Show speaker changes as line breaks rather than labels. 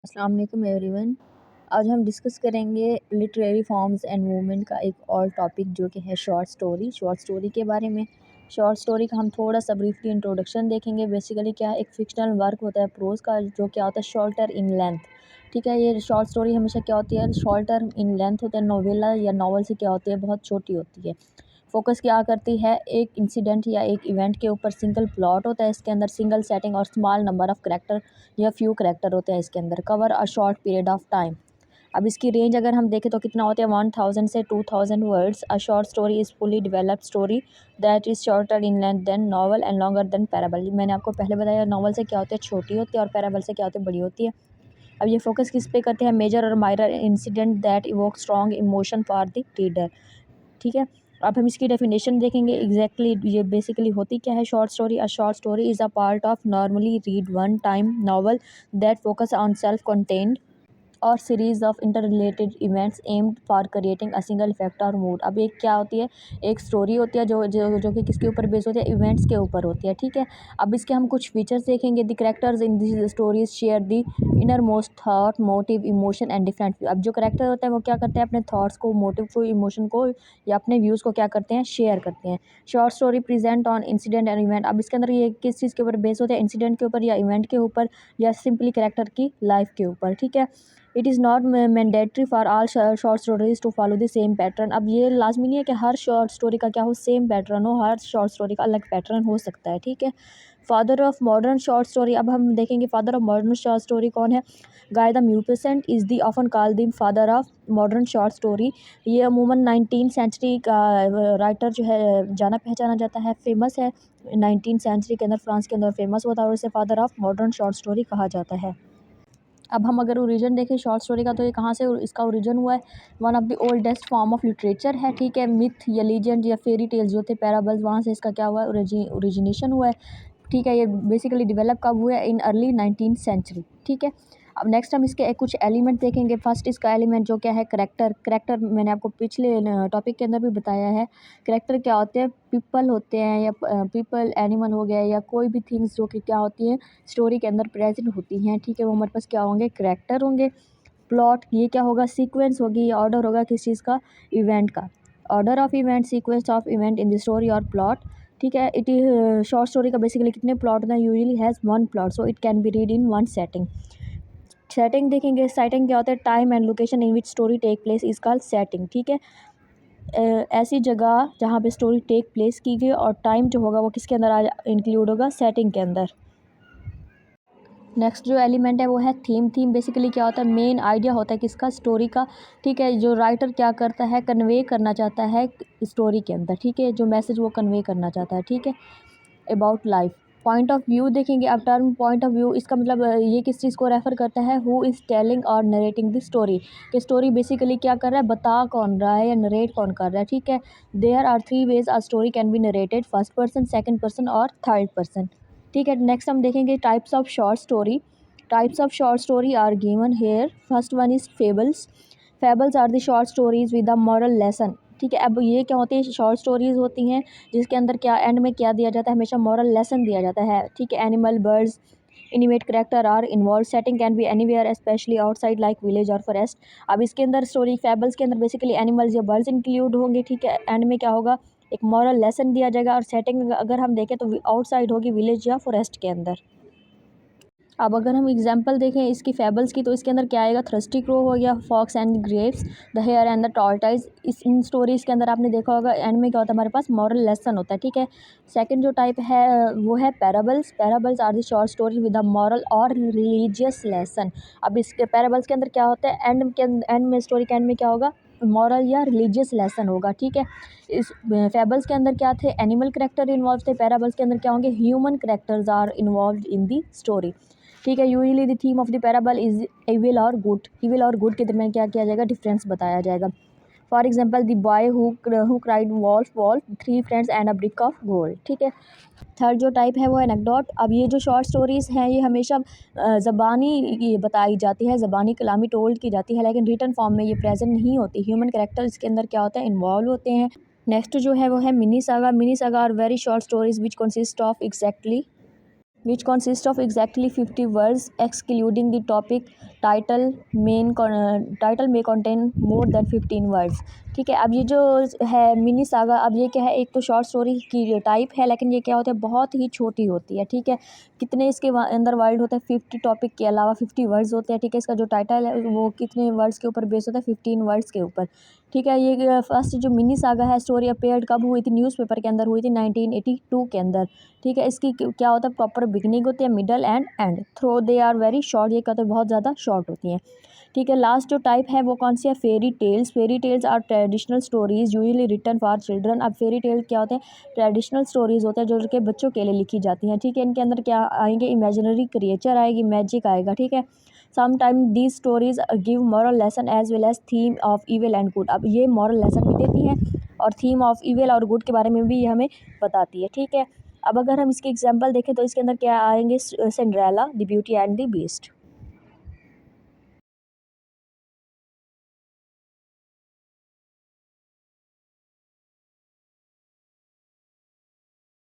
अस्सलाम वालेकुम एवरीवन। आज हम डिस्कस करेंगे लिटरेरी फॉर्म्स एंड मूवमेंट का एक और टॉपिक जो कि है शॉर्ट स्टोरी के बारे में। शॉर्ट स्टोरी का हम थोड़ा सा ब्रीफली इंट्रोडक्शन देखेंगे। बेसिकली क्या है, एक फिक्शनल वर्क होता है प्रोज का जो क्या होता है शॉर्टर इन लेंथ। ठीक है, ये शॉर्ट स्टोरी हमेशा क्या होती है, शॉर्टर इन लेंथ होता है। नोवेला या नावल से क्या होती है, बहुत छोटी होती है। फोकस क्या करती है, एक इंसिडेंट या एक इवेंट के ऊपर। सिंगल प्लॉट होता है इसके अंदर, सिंगल सेटिंग और स्मॉल नंबर ऑफ करेक्टर या फ्यू करेक्टर होते हैं इसके अंदर। Cover a short period of time. अब इसकी रेंज अगर हम देखें तो कितना होता है, 1000 से 2000 words. A short story is fully developed story that is shorter in length than novel and longer than parable. मैंने आपको पहले बताया नॉवल से क्या होती है, छोटी होती है, और पैराबल से क्या होती है, बड़ी होती है। अब ये फोकस किस पे करते हैं, मेजर और minor incident that evoke strong emotion for the reader. ठीक है, अब हम इसकी डेफिनेशन देखेंगे ये बेसिकली होती क्या है short story. A short story is a part of normally read one time novel that focus on self contained or series of inter related events aimed for creating a single effect or mood. अब एक क्या होती है, एक story होती है जो कि किसके ऊपर बेस होती है, इवेंट्स के ऊपर होती है। ठीक है, अब इसके हम कुछ फीचर्स देखेंगे। The characters in this stories share the inner most thought motive emotion and different. अब जो करेक्टर होता है वो क्या करते हैं, अपने थाट्स को, मोटिव को, इमोशन को या अपने व्यूज़ को क्या करते हैं, शेयर करते हैं। Short story present on incident and event. अब इसके अंदर ये किस चीज़ के ऊपर बेस होते हैं, इंसिडेंट के ऊपर या इवेंट के ऊपर या सिंपली करेक्टर की लाइफ के ऊपर। ठीक है, it is not mandatory for all short stories to follow the same pattern. अब ये लाजमी नहीं है कि हर शॉर्ट स्टोरी का क्या हो, सेम पैटर्न हो। हर शॉर्ट स्टोरी का अलग पैटर्न हो सकता है। ठीक है, father of modern short story. अब हम देखेंगे father of modern short story कौन है। Guy de Maupassant is the often call the father of modern short story. ये अमूमन 19 सेंचुरी का राइटर जो है, जाना पहचाना जाता है, फेमस है। 19 सेंचुरी के अंदर फ्रांस के अंदर फेमस हुआ था और इसे father of modern short story कहा जाता है। अब हम अगर ओरिजिन देखें शॉर्ट स्टोरी का, तो ये कहाँ से इसका ओरिजिन हुआ है, one of the oldest form of literature है। ठीक है, मिथ या लीजेंड या फेरी टेल्स जो थे, पैराबल्स, वहाँ से इसका क्या हुआ है, ओरिजिनेशन हुआ है। ठीक है, ये बेसिकली डेवलप कब हुआ है, इन अर्ली 19th सेंचुरी। ठीक है, अब नेक्स्ट हम इसके कुछ एलिमेंट देखेंगे। फर्स्ट इसका एलिमेंट जो क्या है, करेक्टर मैंने आपको पिछले टॉपिक के अंदर भी बताया है। करेक्टर क्या होते हैं, पीपल होते हैं, या पीपल एनिमल हो गया, या कोई भी थिंग्स जो कि क्या होती हैं, स्टोरी के अंदर प्रेजेंट होती हैं। ठीक है, वो हमारे पास क्या होंगे, करेक्टर होंगे। प्लॉट ये क्या होगा, सीक्वेंस होगी, ऑर्डर होगा किस चीज़ का, इवेंट का। Order of event, sequence of event in the story और प्लॉट। ठीक है, इट इज शॉर्ट स्टोरी का बेसिकली कितने प्लॉट होता है, usually has one plot, so it can be read in one setting. Setting देखेंगे, सेटिंग क्या होता है, time and location in which story take place is called setting. ठीक है, ऐसी जगह जहाँ पे स्टोरी टेक प्लेस की गई और टाइम जो होगा वो किसके अंदर इंक्लूड होगा, सेटिंग के अंदर। नेक्स्ट जो एलिमेंट है वो है थीम बेसिकली क्या होता है, मेन आइडिया होता है किसका, स्टोरी का। ठीक है, जो राइटर क्या करता है, कन्वे करना चाहता है स्टोरी के अंदर। ठीक है, जो मैसेज वो कन्वे करना चाहता है। ठीक है, about life. Point of view देखेंगे। अब टर्म पॉइंट ऑफ व्यू, इसका मतलब ये किस चीज़ को रेफर करता है, हु इज़ टेलिंग और नरेटिंग द स्टोरी। कि स्टोरी बेसिकली क्या कर रहा है, बता कौन रहा है या नरेट कौन कर रहा है। ठीक है, there are 3 ways a story can be narrated, first person, second person और थर्ड पर्सन। ठीक है, नेक्स्ट हम देखेंगे types of short story. Types of short story are given here. First one is fables. Fables are the short stories with a moral lesson. ठीक है, अब ये क्या होती है, शॉर्ट स्टोरीज होती हैं जिसके अंदर क्या एंड में क्या दिया जाता है, हमेशा मॉरल लेसन दिया जाता है। ठीक है, animal, birds, inanimate character are involve. Setting can be anywhere specially outside like village or forest. अब इसके अंदर स्टोरी फेबल्स के अंदर बेसिकली एनिमल्स या बर्ड्स इंक्लूड होंगे। ठीक है, एंड में क्या होगा, एक मॉरल लेसन दिया जाएगा। और सेटिंग अगर हम देखें तो आउटसाइड होगी, विलेज या फॉरेस्ट के अंदर। अब अगर हम एग्जांपल देखें इसकी फेबल्स की, तो इसके अंदर क्या आएगा, थ्रस्टी क्रो हो गया, fox and grapes, the hare and the tortoise. इन स्टोरीज़ के अंदर आपने देखा होगा एंड में क्या होता है, हमारे पास मॉरल लेसन होता है। ठीक है, सेकंड जो टाइप है वो है parables. Parables are the short story with a moral और रिलीजियस लेसन। अब इसके पैराबल्स के अंदर क्या होता है, एंड में स्टोरी के एंड में क्या होगा, मॉरल या रिलीजियस लेसन होगा। ठीक है, इस फेबल्स के अंदर क्या थे, एनिमल करेक्टर इन्वॉल्व थे। पैराबल्स के अंदर क्या होंगे, human characters are involved in the story. ठीक है, usually the theme of the parable is evil और गुड। इविल और गुड के दरमियान क्या किया जाएगा, डिफरेंस बताया जाएगा। For example the boy who cried wolf wolf, 3 friends and a brick of gold. ठीक है, थर्ड जो टाइप है वो है एनेक्डोट। अब ये जो शॉर्ट स्टोरीज़ हैं ये हमेशा ज़बानी ये बताई जाती है, ज़बानी कलामी टोल्ड की जाती है, लेकिन रिटन फॉर्म में ये प्रेजेंट नहीं होती। ह्यूमन कैरेक्टर इसके अंदर क्या होता है, इन्वॉल्व होते हैं। नेक्स्ट जो है वो है mini saga. Mini saga are very short stories which consist of exactly which consists of exactly 50 words excluding the topic title title may contain more than 15 words। ठीक है, अब ये जो है मिनी सागा, अब ये क्या है, एक तो शॉर्ट स्टोरी की टाइप है, लेकिन ये क्या होता है, बहुत ही छोटी होती है। ठीक है, कितने इसके अंदर वर्ड होता है, 50 टॉपिक के अलावा 50 वर्ड्स होते हैं। ठीक है, इसका जो टाइटल है वो कितने वर्ड्स के ऊपर बेस होता है, 15 वर्ड्स के ऊपर। ठीक है, ये फर्स्ट जो मिनी सागा है स्टोरी अपेयर्ड कब हुई थी, न्यूज़पेपर के अंदर हुई थी 1982 के अंदर। ठीक है, इसकी क्या होता है, प्रॉपर बिगनिंग होती है, middle and end, though they are very short, ये कहते हैं बहुत ज़्यादा शॉर्ट होती हैं। ठीक है, लास्ट जो टाइप है वो कौन सी है, fairy tales. Fairy tales are traditional stories usually written for children. अब फेरी टेल क्या होते हैं, ट्रेडिशनल स्टोरीज होते हैं जो कि बच्चों के लिए लिखी जाती हैं। ठीक है, इनके अंदर क्या आएंगे, इमेजिनरी क्रिएचर आएगी, मैजिक आएगा। ठीक है, sometime these stories give moral lesson as well as theme of evil and good. अब ये मॉरल लेसन भी देती हैं और थीम ऑफ इविल और गुड के बारे में भी ये हमें बताती है। ठीक है, अब अगर हम इसके एग्जाम्पल देखें तो इसके अंदर क्या आएंगे, Cinderella, the beauty and the beast.